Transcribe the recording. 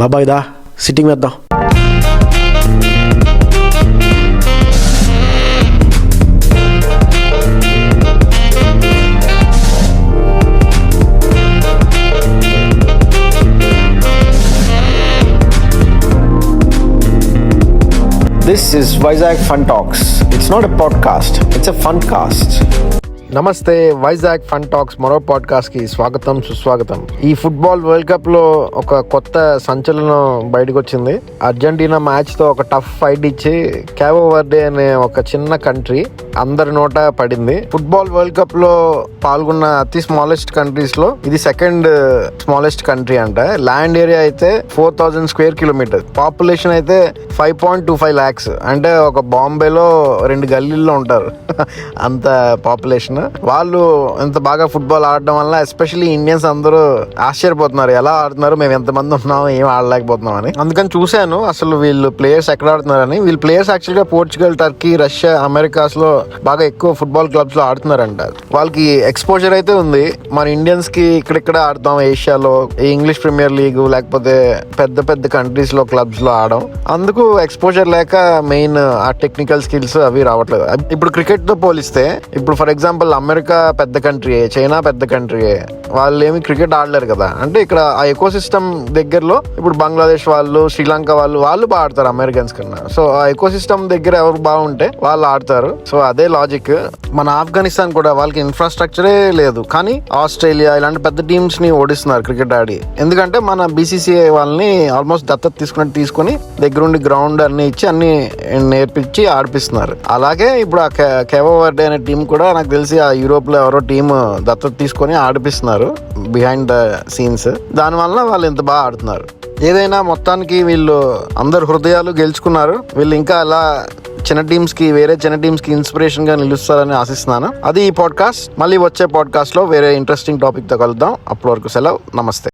బాబాయ్ దా సిట్టింగ్ వేద్దాం. This is Vizag Fun Talks. It's not a podcast, it's a fun cast. నమస్తే, Vizag fun talks మరో పాడ్కాస్ట్కి స్వాగతం, సుస్వాగతం. ఈ ఫుట్బాల్ వరల్డ్ కప్లో ఒక కొత్త సంచలనం బయటకు వచ్చింది. అర్జెంటీనా మ్యాచ్తో ఒక టఫ్ ఫైట్ ఇచ్చి కేవో వర్డే అనే ఒక చిన్న కంట్రీ అందరి నోట పడింది. ఫుట్బాల్ వరల్డ్ కప్లో పాల్గొన్న అతి స్మాలెస్ట్ కంట్రీస్లో ఇది సెకండ్ స్మాలెస్ట్ కంట్రీ అంట. ల్యాండ్ ఏరియా అయితే 4000 స్క్వేర్ కిలోమీటర్, పాపులేషన్ అయితే 5.25 lakhs. అంటే ఒక బాంబేలో 2 గల్లీల్లో ఉంటారు అంత పాపులేషన్. వాళ్ళు ఎంత బాగా ఫుట్బాల్ ఆడడం వల్ల ఎస్పెషల్లీ ఇండియన్స్ అందరూ ఆశ్చర్యపోతున్నారు, ఎలా ఆడుతున్నారు, మేము ఎంతమంది ఉన్నాం, ఏం ఆడలేకపోతున్నాం అని. అందుకని చూశాను అసలు వీళ్ళు ప్లేయర్స్ ఎక్కడ ఆడుతున్నారని. వీళ్ళు ప్లేయర్స్ యాక్చువల్గా పోర్చుగల్, టర్కీ, రష్యా, అమెరికాస్ లో బాగా ఎక్కువ ఫుట్బాల్ క్లబ్స్ లో ఆడుతున్నారంట. వాళ్ళకి ఎక్స్పోజర్ అయితే ఉంది. మన ఇండియన్స్ కి ఇక్కడిక్కడ ఆడతాం, ఏషియాలో ఇంగ్లీష్ ప్రీమియర్ లీగ్ లేకపోతే పెద్ద పెద్ద కంట్రీస్ లో క్లబ్స్ లో ఆడడం. అందుకు ఎక్స్పోజర్ లేక మెయిన్ ఆ టెక్నికల్ స్కిల్స్ అవి రావట్లేదు. ఇప్పుడు క్రికెట్ తో పోలిస్తే ఇప్పుడు ఫర్ ఎగ్జాంపుల్ అమెరికా పెద్ద కంట్రీ, చైనా పెద్ద కంట్రీ, వాళ్ళు ఏమి క్రికెట్ ఆడలేరు కదా. అంటే ఇక్కడ ఆ ఎకో సిస్టమ్ దగ్గరలో ఇప్పుడు బంగ్లాదేశ్ వాళ్ళు, శ్రీలంక వాళ్ళు బాగా ఆడతారు అమెరికన్స్ కన్నా. సో ఆ ఎకో సిస్టమ్ దగ్గర ఎవరు బాగుంటే వాళ్ళు ఆడతారు. సో అదే లాజిక్. మన ఆఫ్ఘనిస్తాన్ కూడా వాళ్ళకి ఇన్ఫ్రాస్ట్రక్చరే లేదు, కానీ ఆస్ట్రేలియా ఇలాంటి పెద్ద టీమ్స్ ని ఓడిస్తున్నారు క్రికెట్ ఆడి. ఎందుకంటే మన బీసీసీఐ వాళ్ళని ఆల్మోస్ట్ దత్తత తీసుకొని దగ్గరుండి గ్రౌండ్ అన్ని ఇచ్చి అన్ని నేర్పించి ఆడిపిస్తున్నారు. అలాగే ఇప్పుడు ఆ కేవో వర్డే అనే టీం కూడా నాకు తెలిసి ఆ యూరోప్ లో ఎవరో టీం దత్తత తీసుకొని ఆడిపిస్తున్నారు బిహైండ్ ద సీన్స్. దానివల్ల వాళ్ళు ఇంత బాగా ఆడుతున్నారు. ఏదైనా మొత్తానికి వీళ్ళు అందరు హృదయాలు గెలుచుకున్నారు. వీళ్ళు ఇంకా అలా వేరే చిన్న టీమ్స్ కి ఇన్స్పిరేషన్ గా నిలుస్తారని ఆశిస్తున్నాను. అది ఈ పాడ్కాస్ట్. మళ్ళీ వచ్చే పాడ్కాస్ట్ లో వేరే ఇంట్రెస్టింగ్ టాపిక్ తో కలుద్దాం. అప్పటి వరకు సెలవు, నమస్తే.